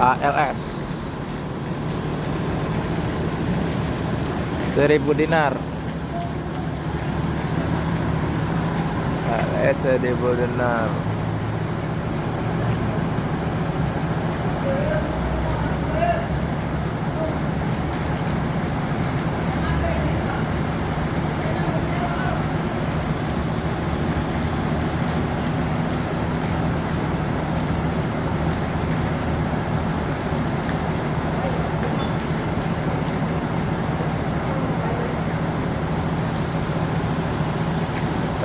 ALS 1000 dinar. ALS 1000 dinar.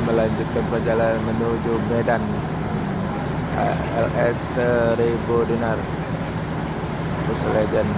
Melanjutkan perjalanan menuju Medan. LS 1000 dinar Bus Legend.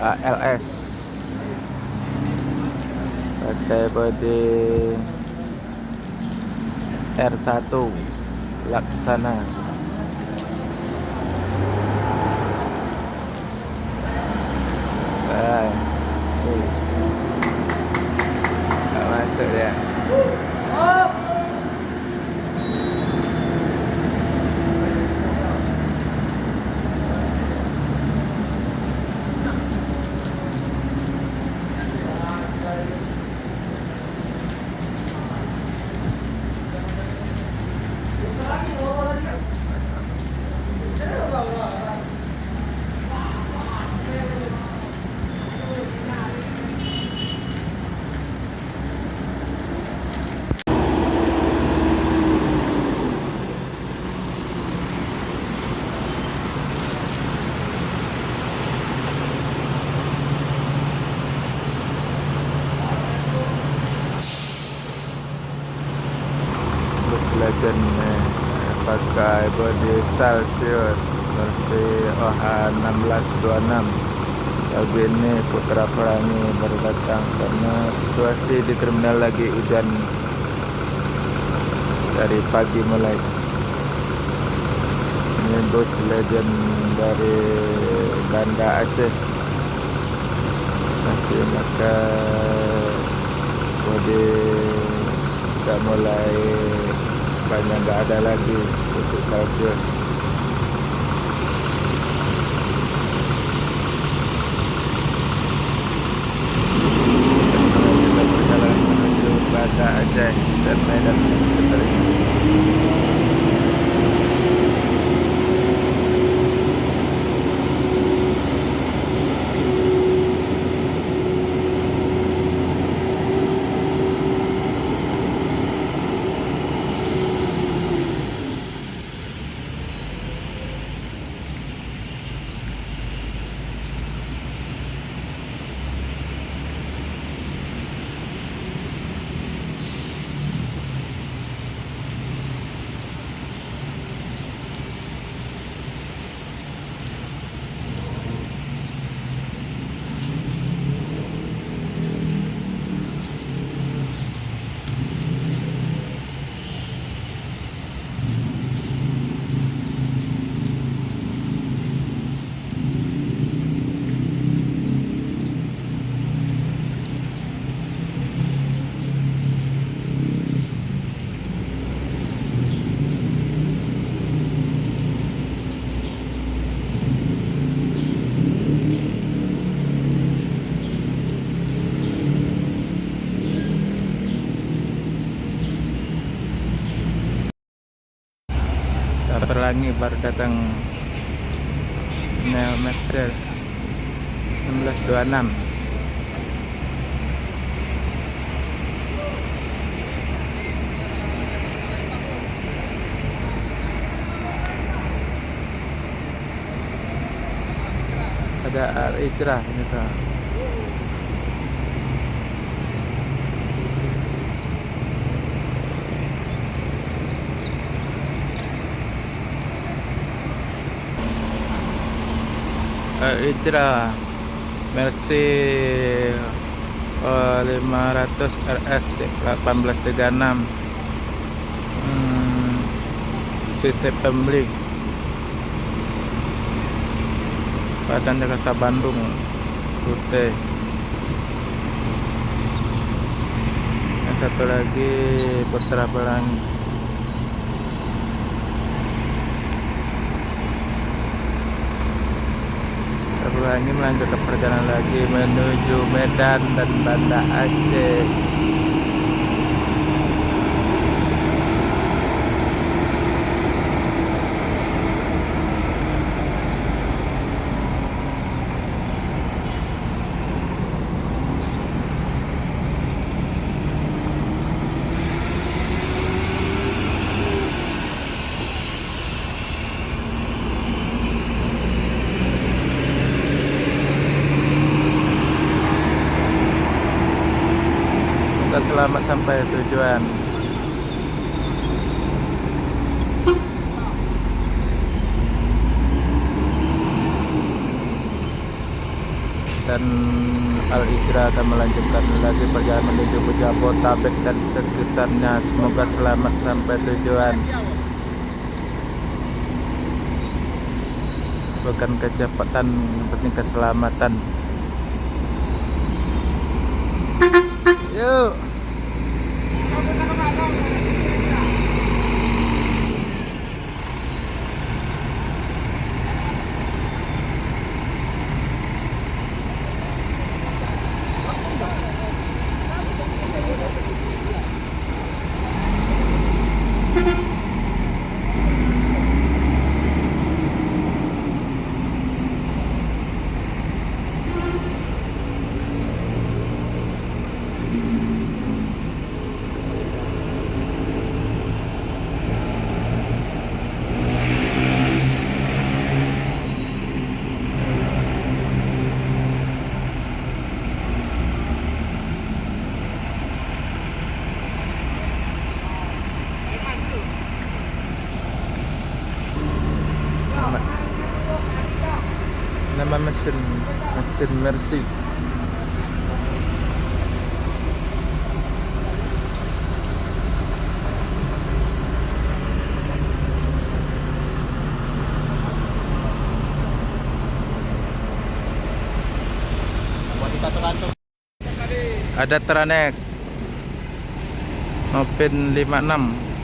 ALS pakai bodi R1 Laksana. Nggak masuk ya. Legend pakai bodi Celsius versi OH1626. Lagu ini Putra Pelangi baru datang karena situasi di terminal lagi hujan dari pagi mulai. Ini bus Legend dari Banda Aceh, masih pakai bodi sudah mulai banyak, nggak ada lagi untuk Celsius. Kita berjalan menuju Banda Aceh dan Medan. Pelangi baru datang Neo Master 1626. Ada Al-Ijrah ini tuh. Al-Ijra Mercy 500 RS 1836 City Family Padang Jakarta Bandung putih. Yang satu lagi Putra Pelangi. Putra Pelangi melanjutkan perjalanan lagi menuju Medan dan Banda Aceh. Selamat sampai tujuan. Dan Al-Ijra akan melanjutkan lagi perjalanan menuju Jabodetabek dan sekitarnya. Semoga selamat sampai tujuan. Bukan kecepatan, yang penting keselamatan. Yuk. Nama mesin Mercy. Ada Tranek Nopin 56.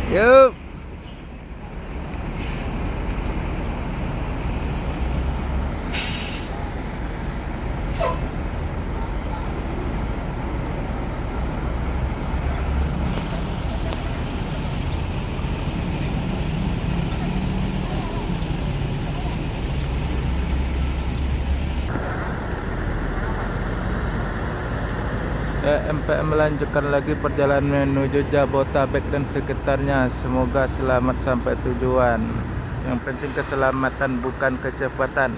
Yuk. MPM melanjutkan lagi perjalanan menuju Jabodetabek dan sekitarnya. Semoga selamat sampai tujuan. Yang penting keselamatan, bukan kecepatan.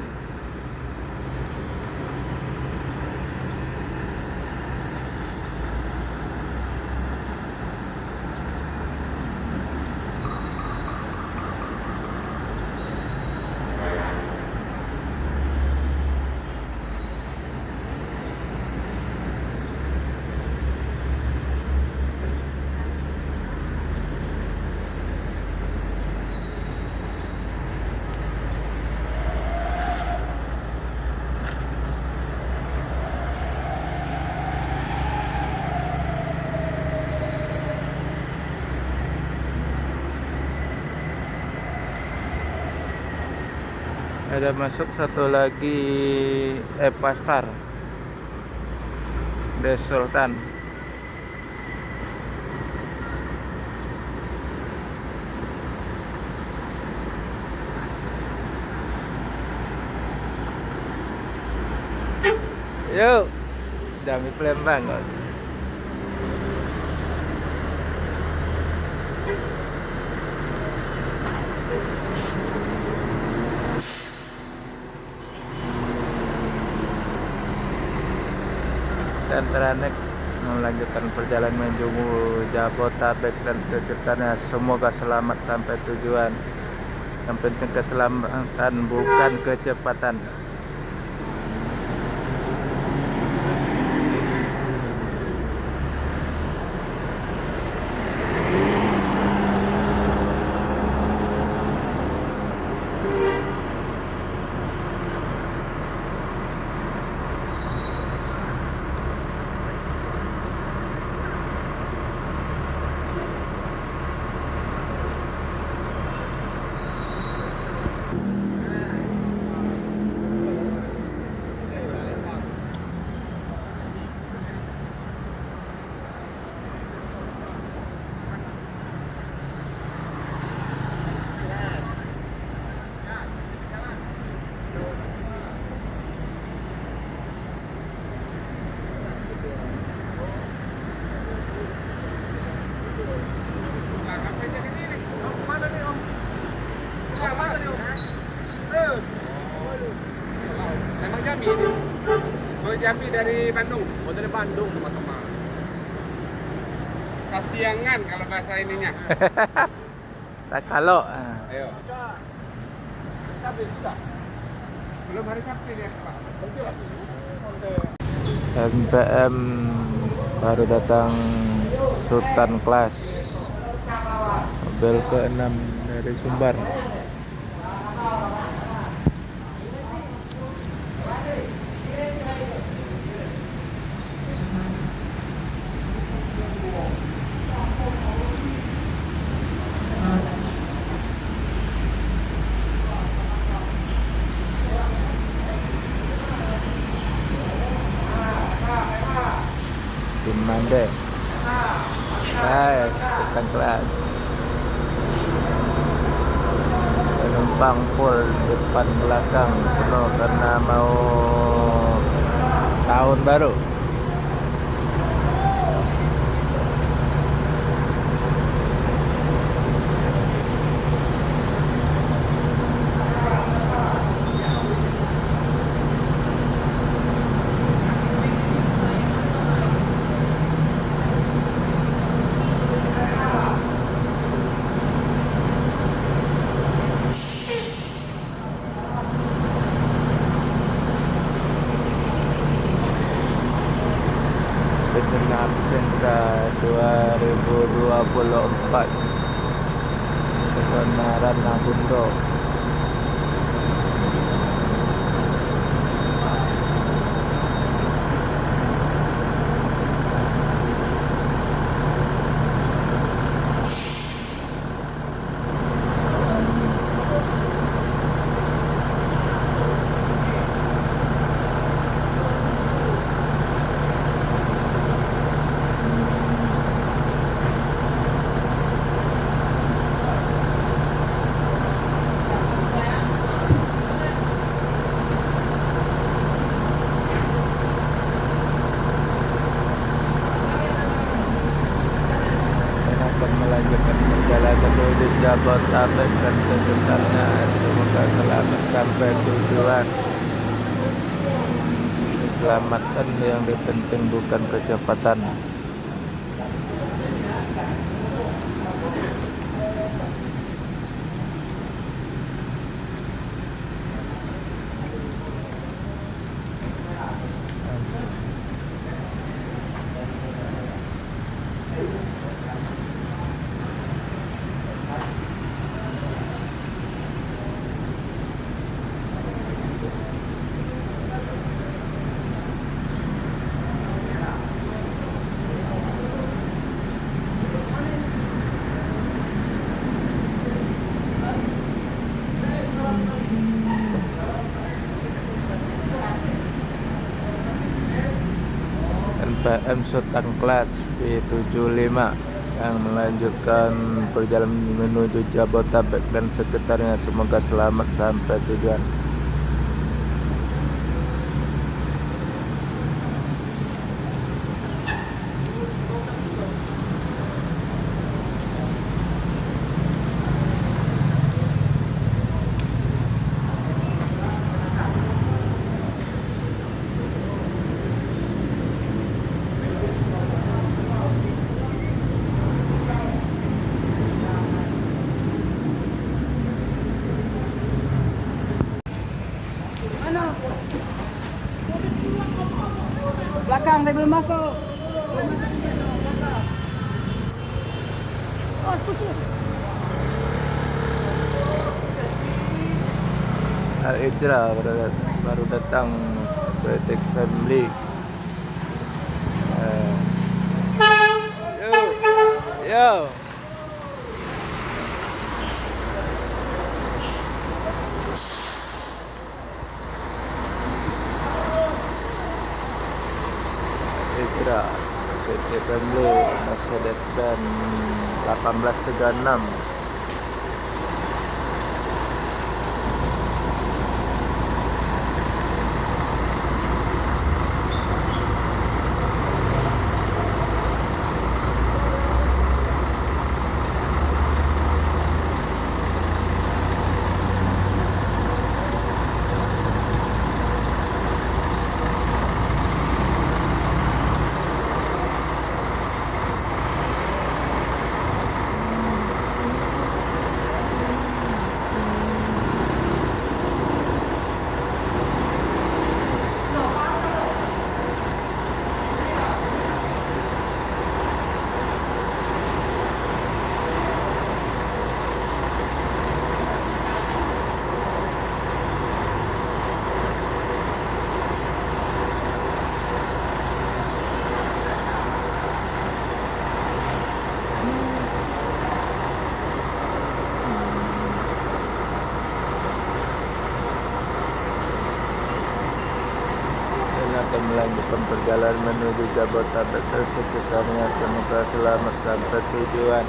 Ada masuk satu lagi Pastar The Sultan. Yuk, Dami Palembang. dan Teranek melanjutkan perjalanan menuju Jabotabek dan sekitarnya. Semoga selamat sampai tujuan. Yang penting keselamatan, bukan kecepatan. Memang Jambi ini. Oh, Jambi dari Bandung. Oh, dari Bandung, teman-teman. Kasiangan kalau bahasa ininya. Tak kalau. Ayo. SKB sudah. Belum hari Sabtu ya, Pak. MPM baru datang Sultan Kelas, mobil ke-6 dari Sumbar. Mande, guys, Sultan Kelas. Penumpang full depan belakang penuh karena mau tahun baru. Genap Sentra 2024 Kesonaran Nabundo. Melanjutkan perjalanan menuju Jabotabek dan sekitarnya. Semoga selamat sampai tujuan. Keselamatan yang penting, bukan kecepatan. MPM Sultan Kelas B75 yang melanjutkan perjalanan menuju Jabotabek dan sekitarnya. Semoga selamat sampai tujuan. saya belum masuk. Oh, kucing. Al Ijra baru datang Swetek Family. Yo. Ijra Swetek Family Mercedes-Benz 1836. Akan melanjutkan perjalanan menuju Jabodetabek dan sekitarnya. Semoga selamat sampai tujuan.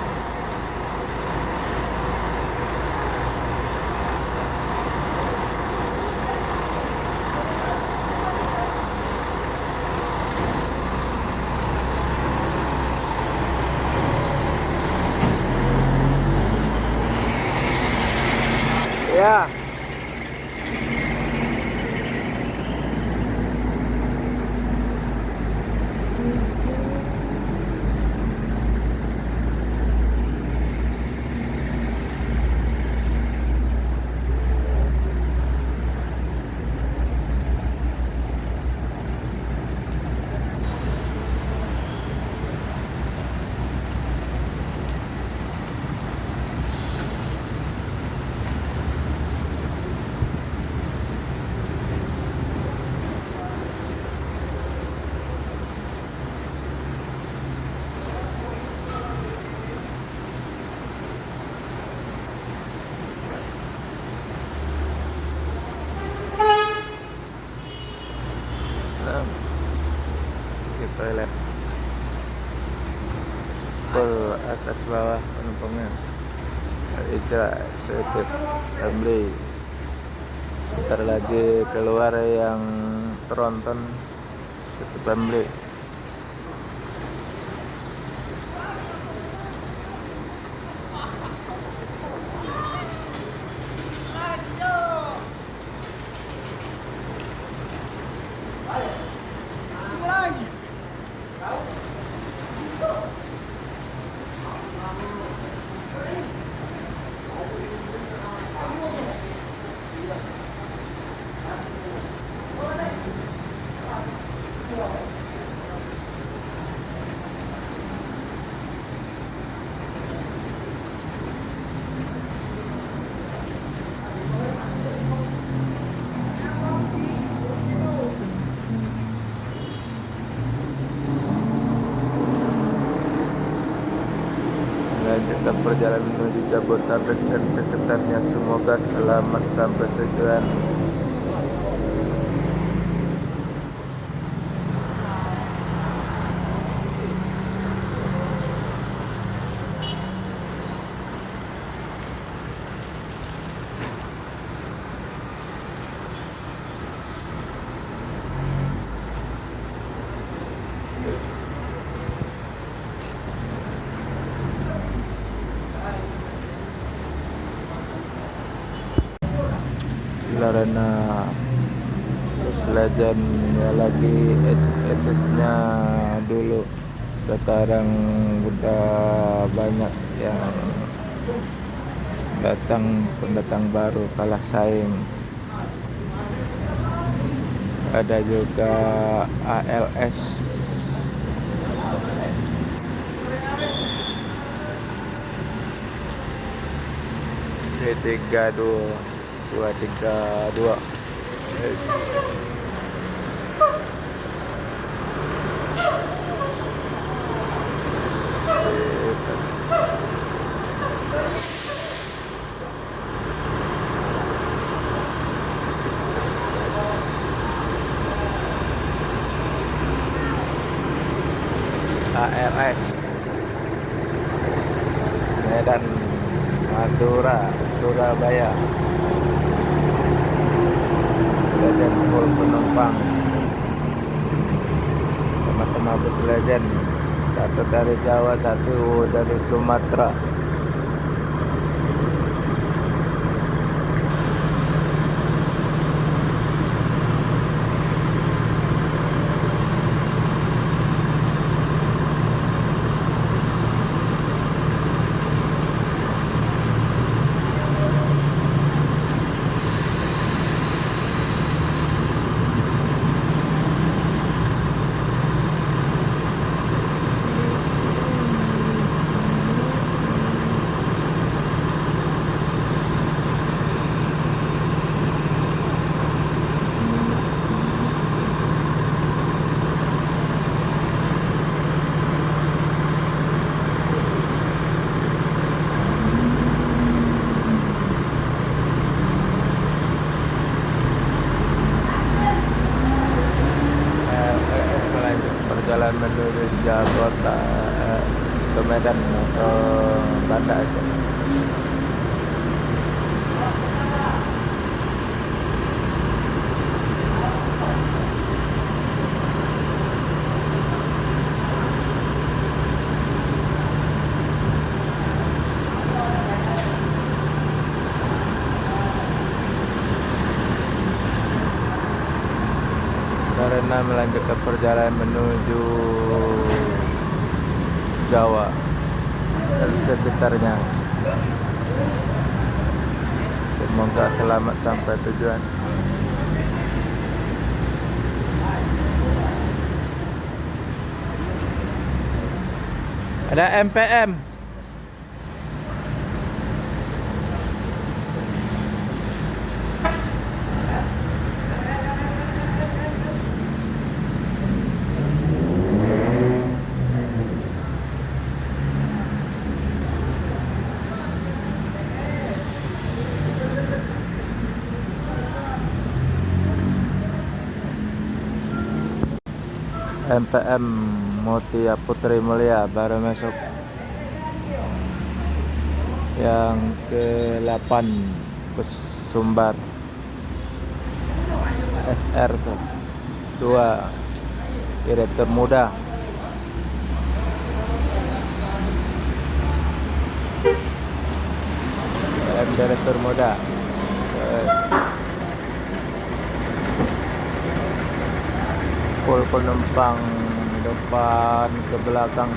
Ya. Ke toilet full atas bawah penumpangnya. Ijra Swetek Family. Bentar lagi keluar yang tronton Swetek Family. Melanjutkan perjalanan menuju Jabodetabek dan sekitarnya. Semoga selamat sampai tujuan. Karena terus legendnya lagi SS-nya dulu, sekarang udah banyak yang pendatang baru, kalah saing. Ada juga ALS 3-2-2-3-2. Yes. ARS Medan Madura Surabaya Legend full penumpang sama-sama bus Legend, satu dari Jawa, satu dari Sumatera. Perjalanan menuju Jakarta ke Medan atau Banda Aceh. Karena melanjutkan perjalanan menuju Jawa dan sekitarnya. Semoga selamat sampai tujuan. Ada MPM. MPM Mutia Putri Mulia baru masuk yang ke-8 bus Sumbar SR 2 direktur muda. Direktur muda. Full penumpang depan ke belakang.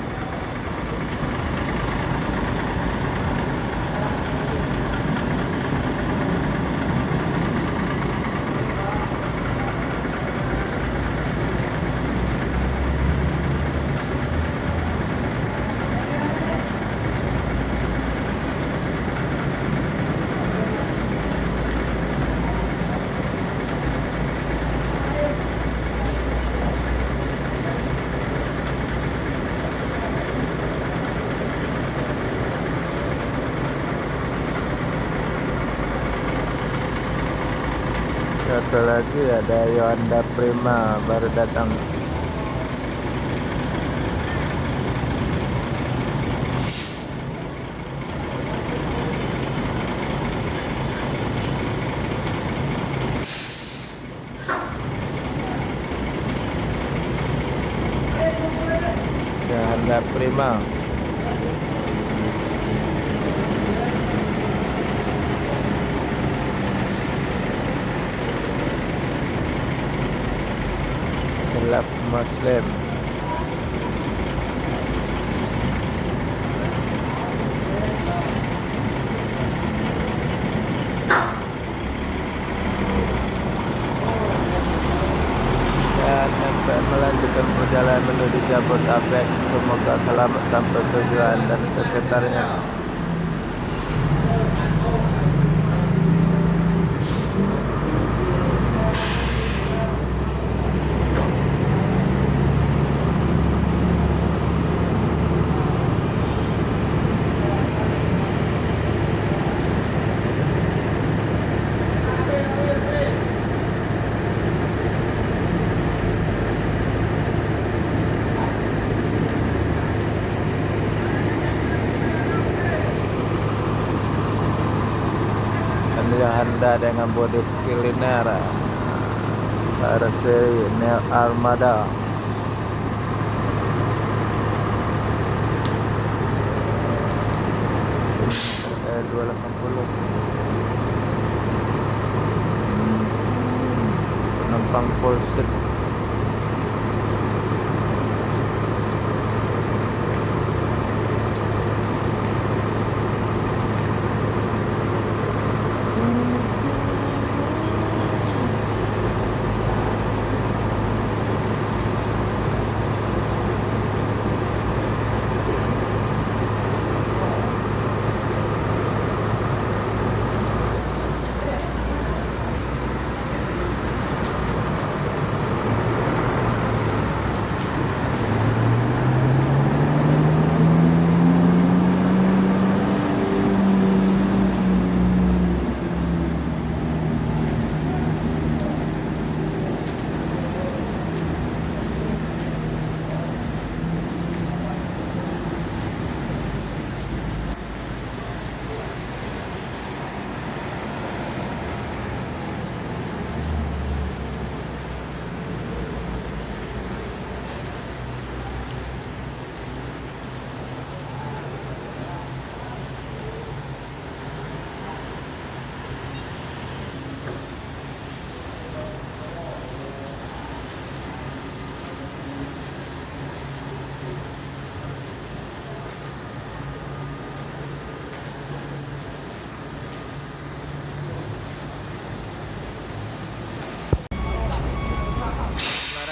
Satu lagi ada Yonda Prima baru datang. Yonda Prima. Gelap Muslim. Dan MPM melanjutkan perjalanan menuju Jabodetabek. Semoga selamat sampai tujuan dan sekitarnya. Belanda dengan bodi skiliner seri Neo Armada. Ini 280. Penumpang full seat.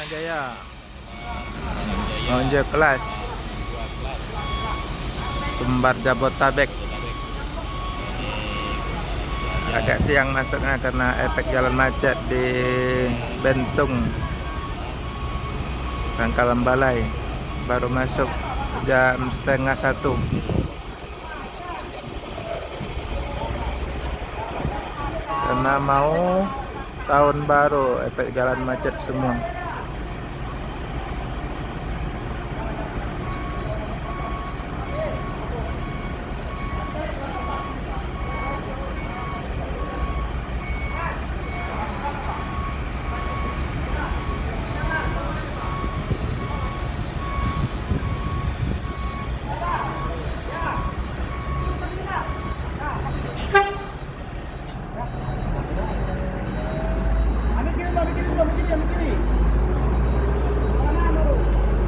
Jaya menuju kelas Sumbar Jabotabek. Agak siang masuknya karena efek jalan macet di Bentung Pangkalan Balai. Baru masuk jam 12:30. Karena mau tahun baru, efek jalan macet semua.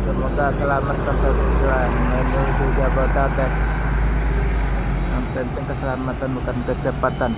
Semoga selamat sampai tujuan menuju Jabotabek. Yang penting keselamatan bukan kecepatan.